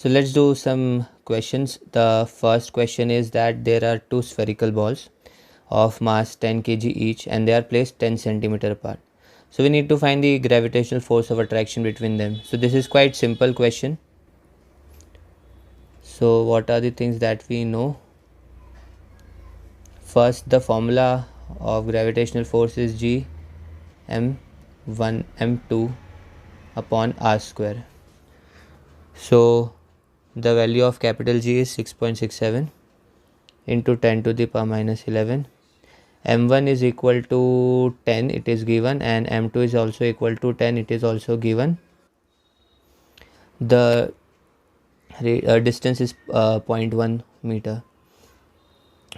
So let's do some questions. The first question is that there are two spherical balls of mass 10 kg each and they are placed 10 centimeter apart. So we need to find the gravitational force of attraction between them. So this is quite simple question. So what are the things that we know? First, the formula of gravitational force is G m1 m2 upon r square. So the value of capital G is 6.67 into 10 to the power minus 11. m1 is equal to 10, it is given, and m2 is also equal to 10, it is also given. The distance is 0.1 meter.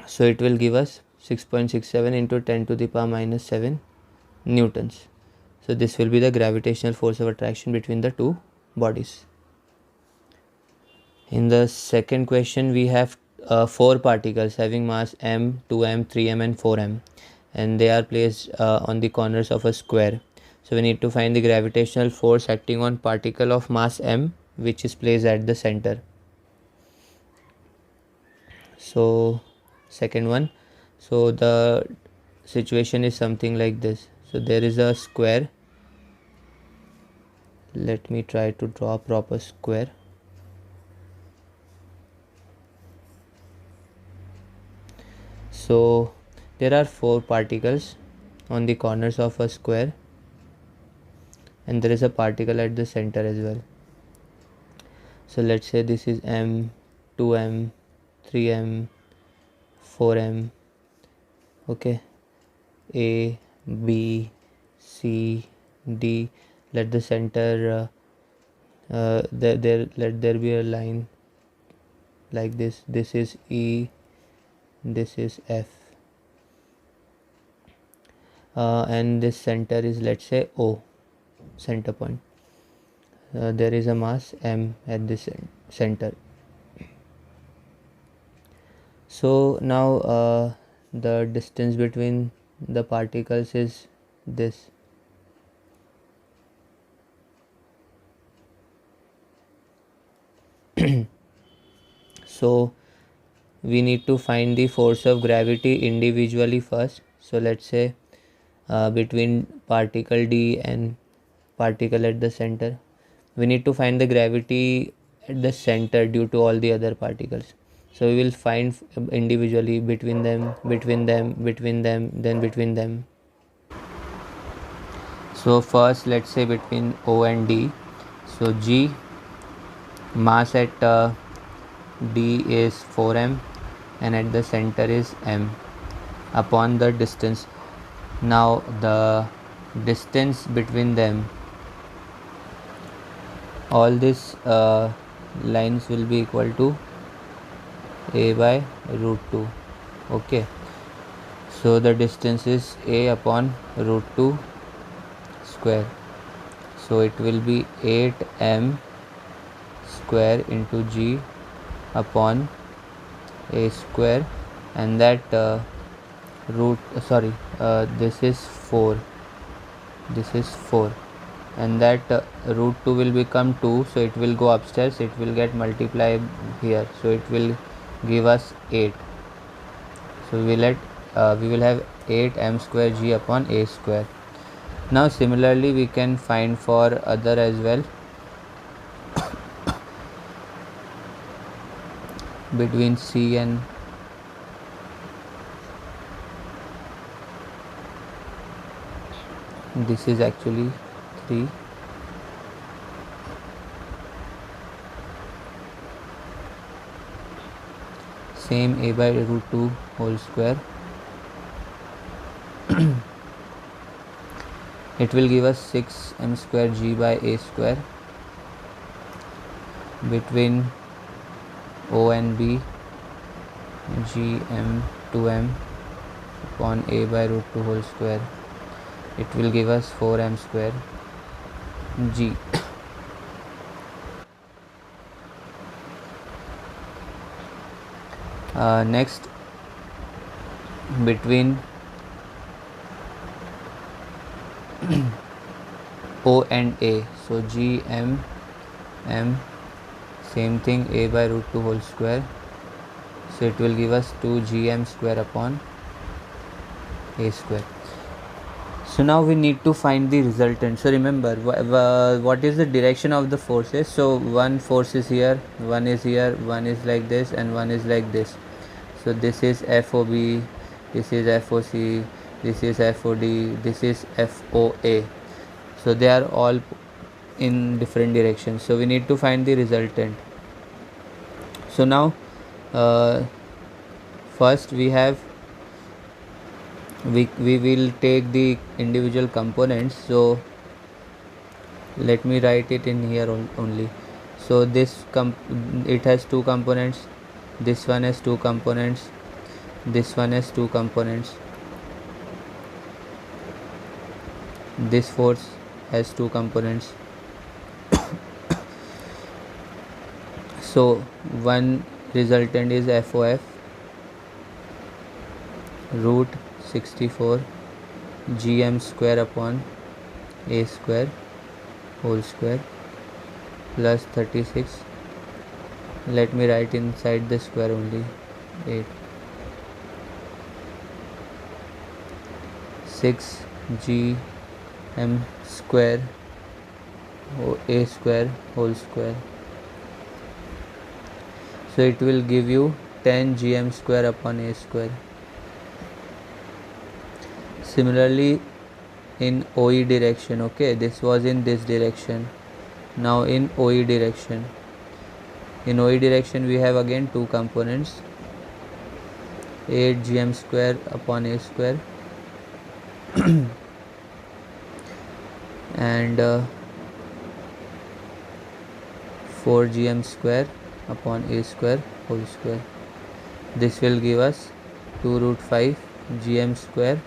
So it will give us 6.67 into 10 to the power minus 7 newtons. So this will be the gravitational force of attraction between the two bodies. In the second question, we have 4 particles having mass m, 2m, 3m and 4m, and they are placed on the corners of a square. So we need to find the gravitational force acting on particle of mass m which is placed at the center. So second one, so the situation is something like this. So there is a square. Let me try to draw a proper square. So there are 4 particles on the corners of a square and there is a particle at the center as well. So let's say this is m, 2m, 3m, 4m. Okay, A, B, C, D. Let the center let there be a line like this. This is E, this is F, and this center is, let's say, O, center point. There is a mass m at this center. So now the distance between the particles is this. So we need to find the force of gravity individually first. So let's say between particle D and particle at the center, we need to find the gravity at the center due to all the other particles. So we will find individually between them, then between them. So first let's say between O and D. So G, mass at D is 4m and at the center is m upon the distance. Now the distance between them, all these lines will be equal to a by root 2. Okay, so the distance is a upon root 2 square. So it will be 8m square into G upon a square, and that this is 4, and that root 2 will become 2, so it will go upstairs, it will get multiplied here, so it will give us 8. So we will have 8m square G upon a square. Now similarly we can find for other as well. Between C and this is actually 3. Same, a by root 2 whole square. It will give us 6m square G by a square. Between O and B, G m 2m upon a by root 2 whole square. It will give us 4m square G. Next, between O and A, so G m Same thing, a by root 2 whole square. So it will give us 2gm square upon a square. So now we need to find the resultant. So remember, what is the direction of the forces? So one force is here, one is here, one is like this, and one is like this. So this is FOB, this is FOC, this is FOD, this is FOA. So they are all in different directions. So we need to find the resultant. So now first we will take the individual components. So let me write it in here only. So this it has two components, this one has two components, this one has two components, this force has two components. So one resultant is FOF root 64 gm square upon a square whole square plus 36. Let me write inside the square only, 8 6 gm square a square whole square. So it will give you 10 gm square upon a square. Similarly in OE direction, okay, this was in this direction. Now in OE direction, we have again two components, 8 gm square upon a square and 4 gm square upon a square whole square. This will give us 2 root 5 gm square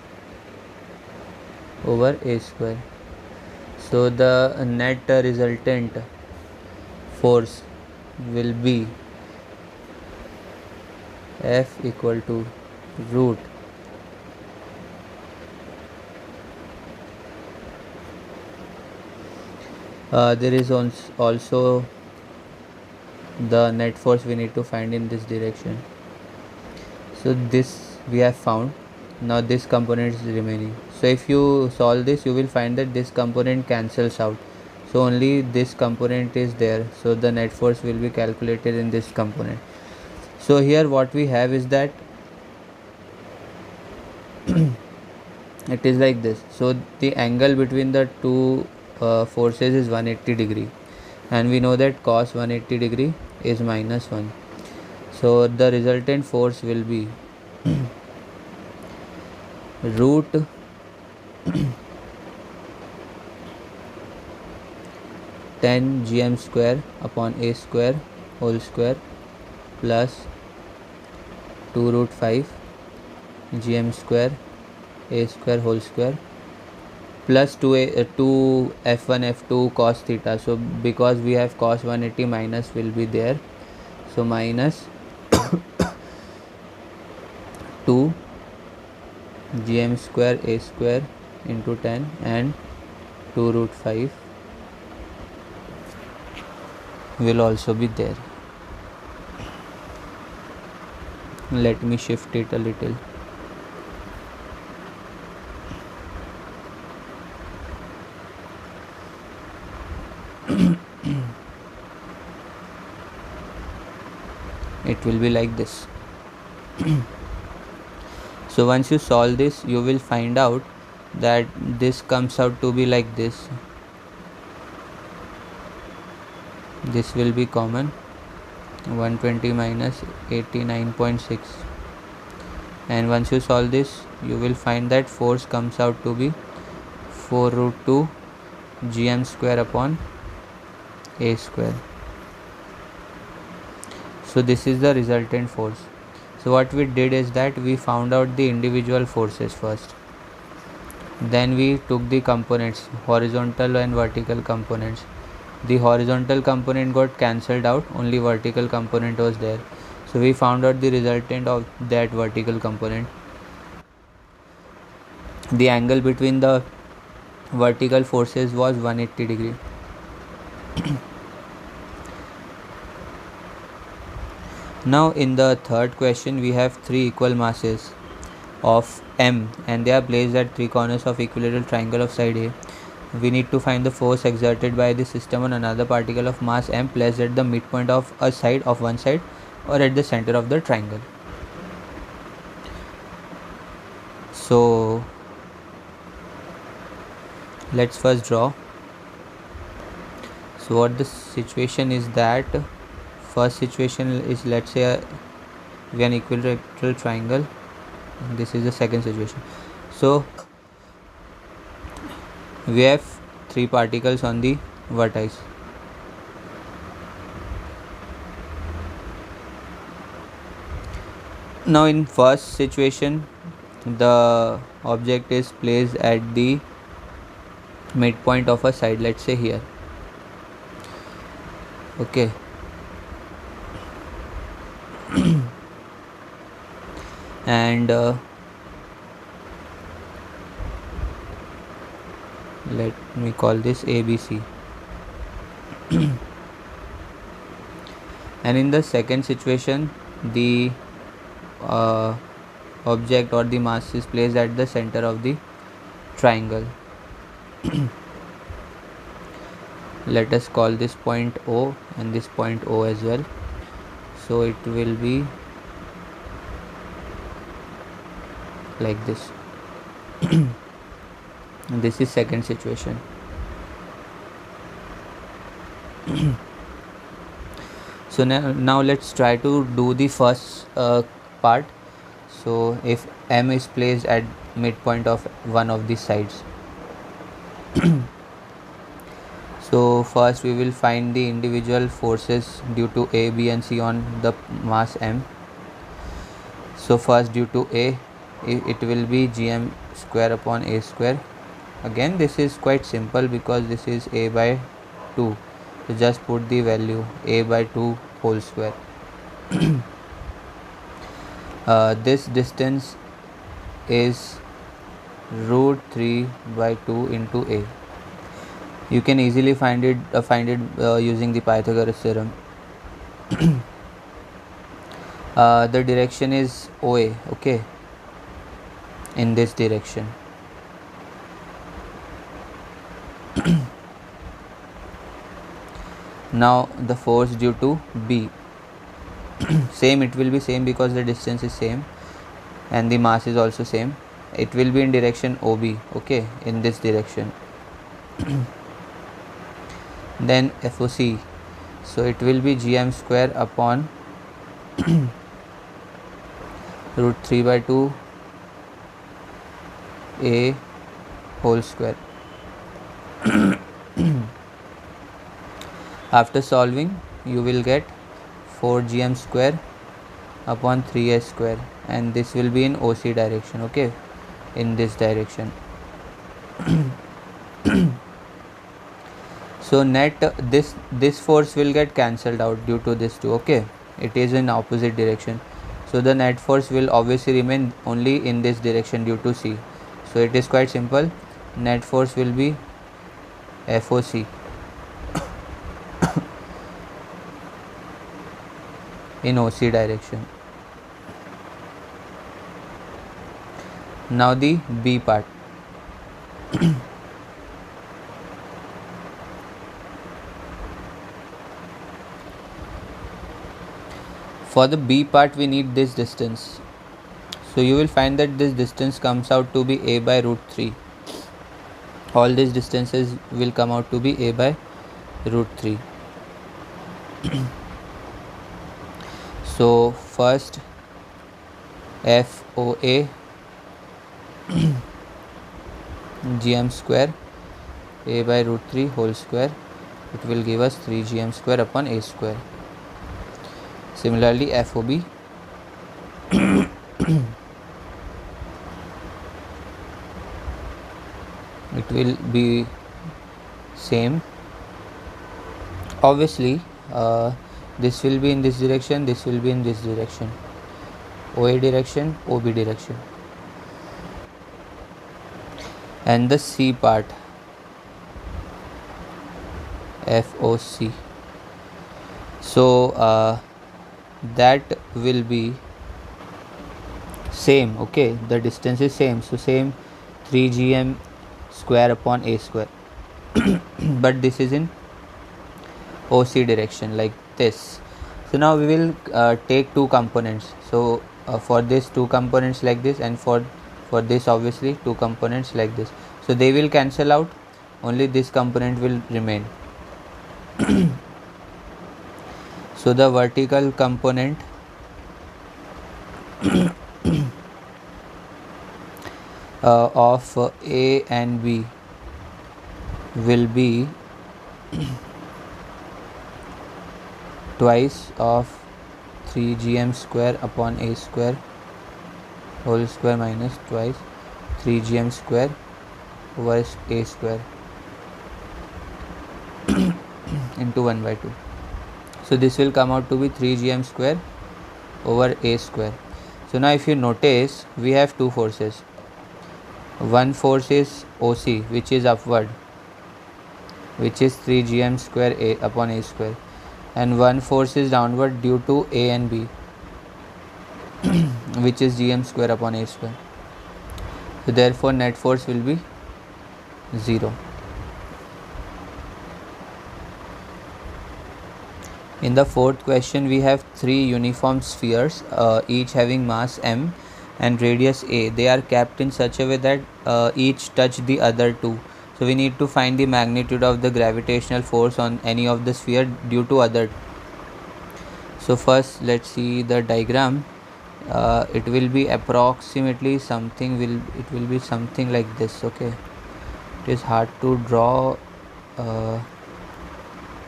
over a square. So the net resultant force will be F equal to root there is also the net force we need to find in this direction. So this we have found. Now this component is remaining. So if you solve this, you will find that this component cancels out. So only this component is there. So the net force will be calculated in this component. So here what we have is that it is like this. So the angle between the two forces is 180 degree, and we know that cos 180 degree is minus 1. So the resultant force will be root 10 gm square upon a square whole square plus 2 root 5 gm square a square whole square plus 2 f1 f2 cos theta. So because we have cos 180, minus will be there. So minus 2 gm square a square into 10 and 2 root 5 will also be there. Let me shift it a little. It will be like this. So once you solve this, you will find out that this comes out to be like this. This will be common, 120 minus 89.6, and once you solve this, you will find that force comes out to be 4 root 2 gm square upon a square. So this is the resultant force. So what we did is that we found out the individual forces first. Then we took the components, horizontal and vertical components. The horizontal component got cancelled out, only vertical component was there. So we found out the resultant of that vertical component. The angle between the vertical forces was 180 degree. Now in the third question we have three equal masses of M and they are placed at three corners of equilateral triangle of side A. We need to find the force exerted by the system on another particle of mass M placed at the midpoint of a side of one side or at the center of the triangle. So let's first draw. So what the situation is that first situation is, let's say we have an equilateral triangle. This is the second situation. So we have three particles on the vertex. Now in first situation the object is placed at the midpoint of a side, let's say here. Okay. And let me call this ABC. And in the second situation the object or the mass is placed at the center of the triangle. Let us call this point O and this point O as well. So it will be like this. This is second situation. So now let's try to do the first part. So if M is placed at midpoint of one of the sides, so first we will find the individual forces due to A, B and C on the mass M. So first due to A, it will be gm square upon A square. Again this is quite simple because this is A by 2. So just put the value A by 2 whole square. This distance is root 3 by 2 into A. You can easily find it using the Pythagoras theorem. The direction is OA, okay, in this direction. Now the force due to B, same, it will be same because the distance is same and the mass is also same. It will be in direction OB, okay, in this direction. Then FOC, so it will be gm square upon root 3 by 2 A whole square. After solving you will get 4 gm square upon 3a square and this will be in OC direction, okay, in this direction. So net this force will get cancelled out due to this too, okay, it is in opposite direction. So the net force will obviously remain only in this direction due to C. So it is quite simple, net force will be FOC in OC direction. Now the B part. For the B part we need this distance. So you will find that this distance comes out to be A by root 3. All these distances will come out to be A by root 3. So first FOA gm square A by root 3 whole square, it will give us 3 gm square upon A square. Similarly FOB it will be same. Obviously this will be in this direction, this will be in this direction, OA direction, OB direction. And the C part FOC, so that will be same. Okay, the distance is same, so same 3gm square upon a square. But this is in OC direction like this. So now we will take two components. So for this two components like this, and for this obviously two components like this. So they will cancel out, only this component will remain. So the vertical component of A and B will be twice of 3gm square upon a square whole square minus twice 3gm square over a square into 1 by 2. So this will come out to be 3gm square over a square. So now if you notice, we have two forces. One force is OC, which is upward, which is 3gm square a upon a square, and one force is downward due to A and B, which is gm square upon a square. So therefore net force will be 0. In the fourth question, we have three uniform spheres, each having mass m and radius a. They are kept in such a way that each touch the other two. So we need to find the magnitude of the gravitational force on any of the sphere due to other. So first let's see the diagram. It will be approximately something like this. Okay, it is hard to draw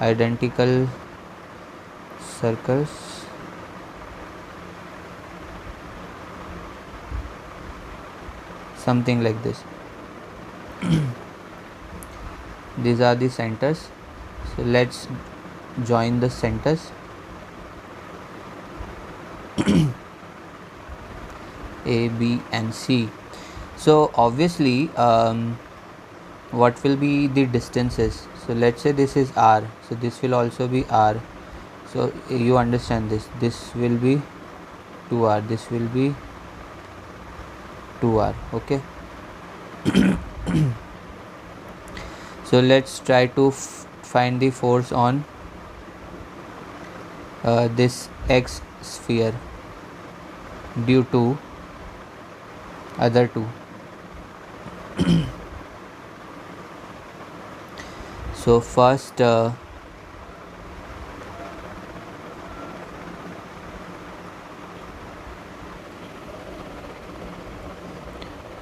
identical circles. Something like this. These are the centers. So let's join the centers. A, B and C. So obviously what will be the distances? So let's say this is R, so this will also be R. So you understand this will be 2R, this will be 2R. Okay. So let's try to find the force on this X sphere due to other two. So first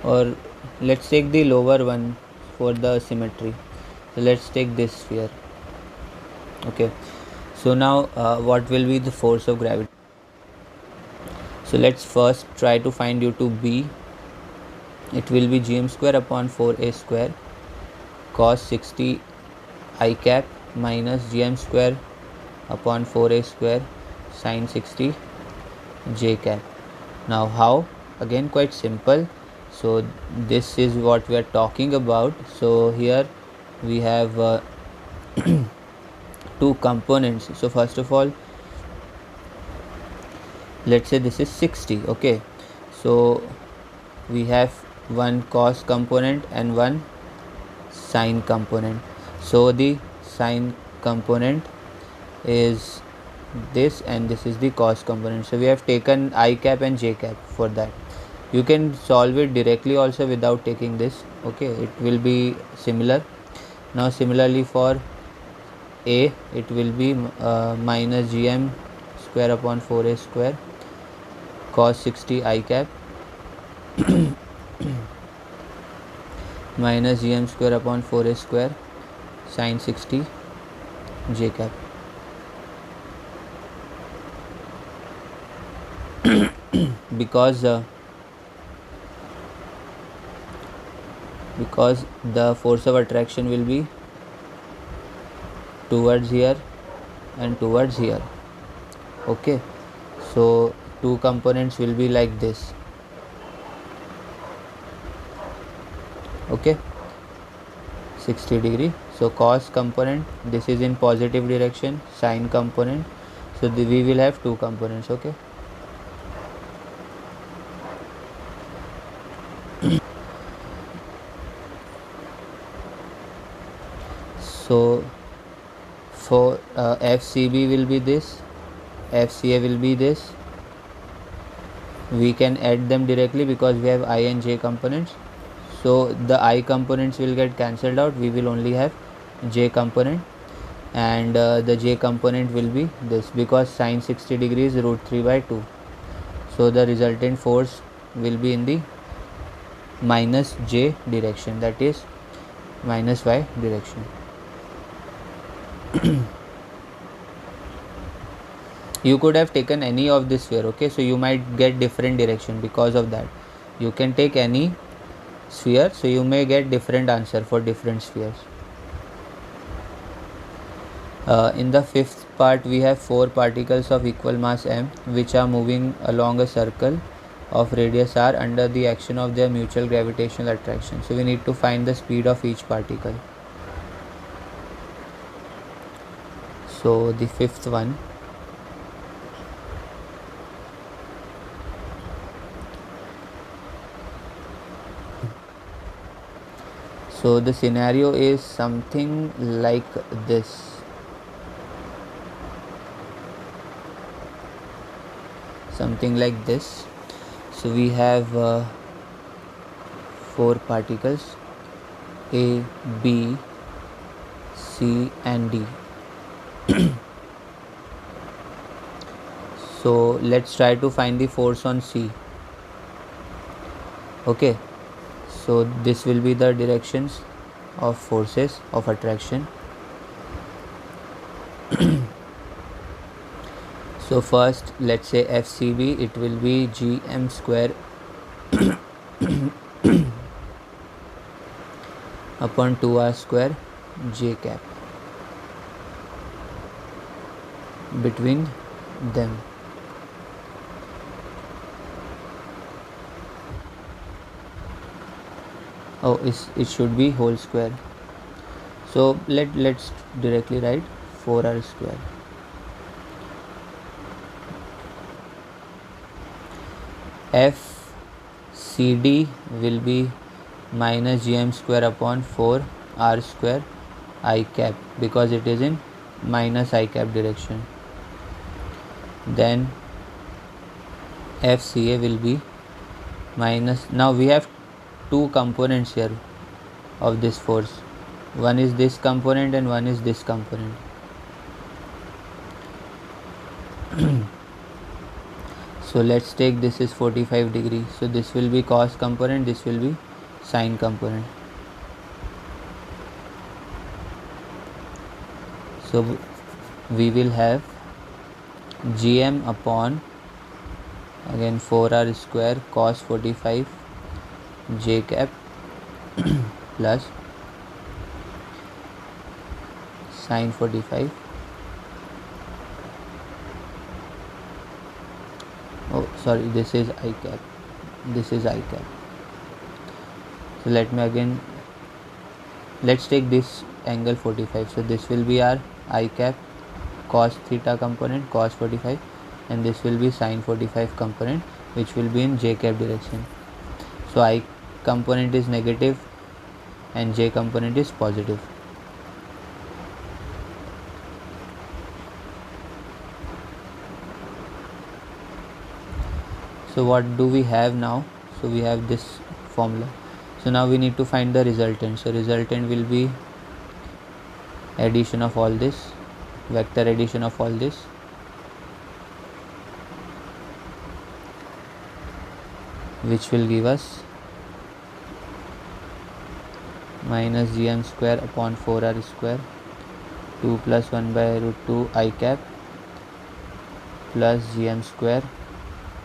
or let's take the lower one for the symmetry. So let's take this sphere. Okay, so now what will be the force of gravity? So let's first try to find due to B. It will be gm square upon 4a square cos 60 I cap minus gm square upon 4a square sin 60 j cap. Now how? Again quite simple. So this is what we are talking about. So here we have two components. So first of all, let's say this is 60. Okay, so we have one cos component and one sine component. So the sine component is this and this is the cos component. So we have taken I cap and j cap for that. You can solve it directly also without taking this. Okay, it will be similar. Now similarly for A, it will be minus gm square upon 4a square cos 60 I cap minus gm square upon 4a square sin 60 j cap. Because the force of attraction will be towards here and towards here. Okay, so two components will be like this. Okay, 60 degree. So cos component, this is in positive direction, sine component, So we will have two components. Okay. So for FCB will be this, FCA will be this. We can add them directly because we have I and J components. So the I components will get cancelled out. We will only have J component, and the J component will be this, because sine 60 degrees root 3 by 2. So the resultant force will be in the minus J direction, that is minus Y direction. You could have taken any of this sphere. Okay, so you might get different direction because of that. You can take any sphere, so you may get different answer for different spheres. In the fifth part, we have 4 particles of equal mass m which are moving along a circle of radius r under the action of their mutual gravitational attraction. So we need to find the speed of each particle. So the fifth one, so the scenario is something like this. So we have 4 particles, A, B, C and D. So let's try to find the force on C. Okay, so this will be the directions of forces of attraction. So first, let's say FCB, it will be GM square upon 2R square J cap between them. Oh, it should be whole square. So let's directly write 4R square. FCD will be minus GM square upon 4R square I cap, because it is in minus I cap direction. Then FCA will be minus, now we have two components here of this force. One is this component and one is this component. So let's take this is 45 degrees. So this will be cos component, this will be sine component. So we will have GM upon again 4R square cos 45 J cap plus sine 45. Oh sorry, this is I cap, this is I cap. So let's take this angle 45. So this will be our I cap cos theta component cos 45, and this will be sine 45 component, which will be in J cap direction. So I component is negative and J component is positive. So what do we have now? So we have this formula. So now we need to find the resultant. So resultant will be addition of all this, vector addition of all this, which will give us minus GM square upon 4R square 2 plus 1 by root 2 I cap plus GM square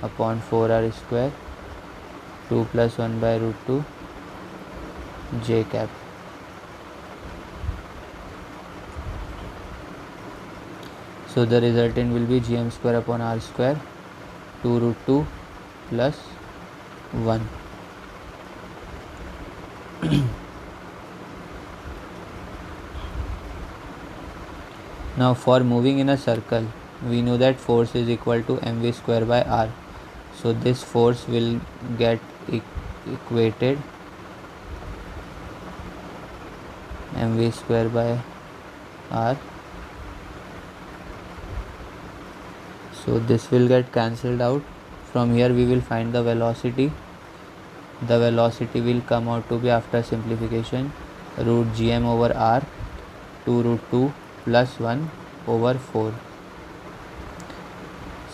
upon 4R square 2 plus 1 by root 2 J cap. So the resultant will be GM square upon R square 2 root 2 plus 1. Now for moving in a circle, we know that force is equal to mv square by r. So this force will get equated mv square by r. So this will get cancelled out. From here we will find the velocity. The velocity will come out to be, after simplification, root gm over r 2 root 2 plus 1 over 4.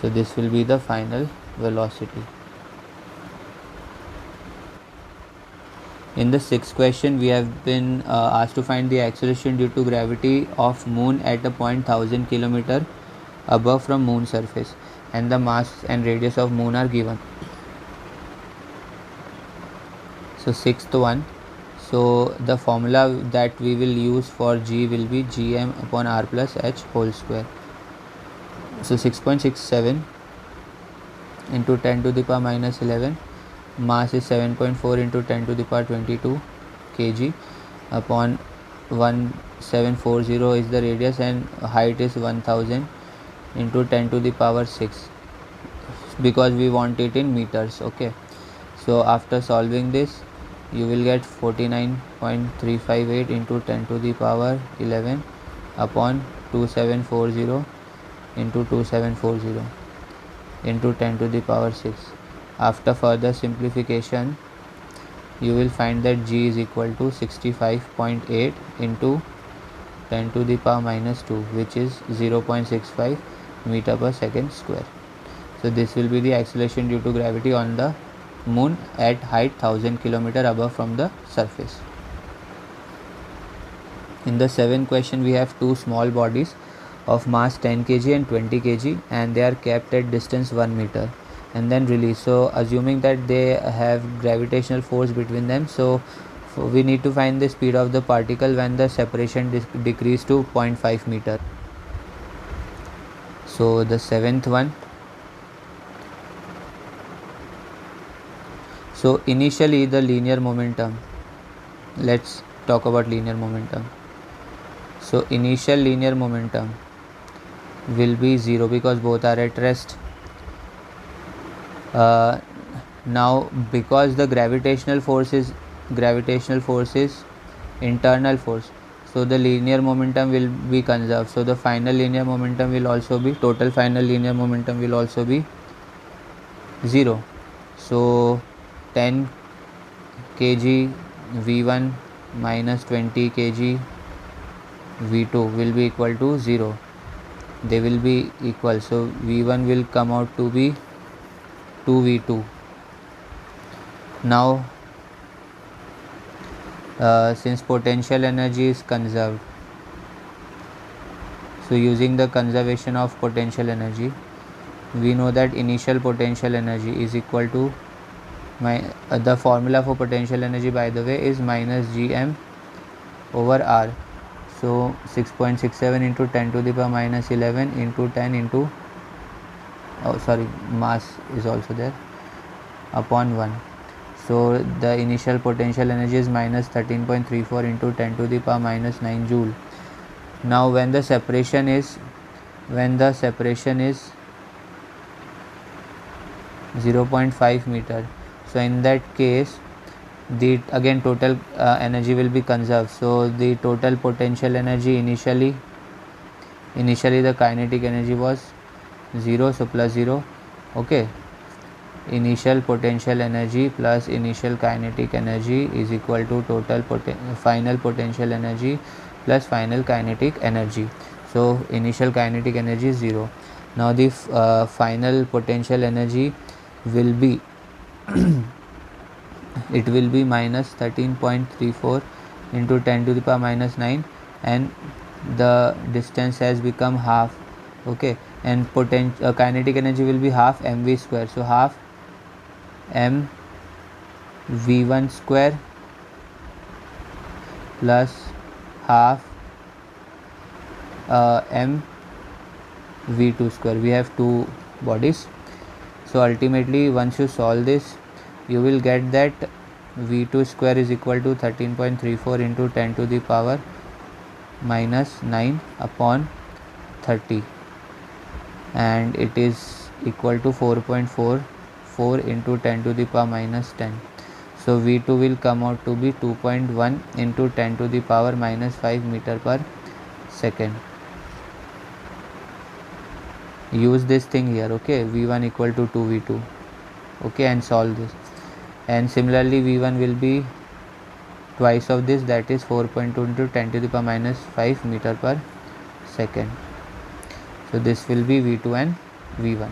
So this will be the final velocity. In the sixth question, we have been asked to find the acceleration due to gravity of moon at a point 1000 km above from moon surface, and the mass and radius of moon are given. So sixth one, so the formula that we will use for g will be gm upon r plus h whole square. So 6.67 into 10 to the power minus 11, mass is 7.4 into 10 to the power 22 kg upon 1740 is the radius, and height is 1000 into 10 to the power 6, because we want it in meters. Okay, so after solving this, you will get 49.358 into 10 to the power 11 upon 2740 into 2740 into 10 to the power 6. After further simplification, you will find that g is equal to 65.8 into 10 to the power minus 2, which is 0.65 meter per second square. So this will be the acceleration due to gravity on the moon at height 1000 km above from the surface. In the seventh question, we have two small bodies of mass 10 kg and 20 kg, and they are kept at distance 1 meter and then released. So assuming that they have gravitational force between them, so we need to find the speed of the particle when the separation decreased to 0.5 meter. So the seventh one, so initially the linear momentum, let's talk about linear momentum. So initial linear momentum will be 0 because both are at rest. Now because the gravitational force is internal force, so the linear momentum will be conserved. So the final linear momentum will also be, total final linear momentum will also be 0. So 10 kg v1 minus 20 kg v2 will be equal to 0. They will be equal. So v1 will come out to be 2v2. Now since potential energy is conserved, so using the conservation of potential energy, we know that initial potential energy is equal to the formula for potential energy, by the way, is minus gm over r. So 6.67 into 10 to the power minus 11 into 10 into, mass is also there, upon 1. So the initial potential energy is minus 13.34 into 10 to the power minus 9 joule. Now when the separation is 0.5 meter, so in that case the again total energy will be conserved. So the total potential energy, initially the kinetic energy was 0, so plus 0. Okay, initial potential energy plus initial kinetic energy is equal to total final potential energy plus final kinetic energy. So initial kinetic energy is 0. Now the final potential energy will be it will be minus 13.34 into 10 to the power minus 9, and the distance has become half. Okay, and kinetic energy will be half mv square. So half m v1 square plus half m v2 square. We have two bodies. So ultimately once you solve this, you will get that v2 square is equal to 13.34 into 10 to the power minus 9 upon 30. and it is equal to 4.44 into 10 to the power minus 10. So V2 will come out to be 2.1 into 10 to the power minus 5 meter per second. Use this thing here, okay, V1 equal to 2V2, okay, and solve this. And similarly V1 will be twice of this, that is 4.2 into 10 to the power minus 5 meter per second. So this will be V2 and V1.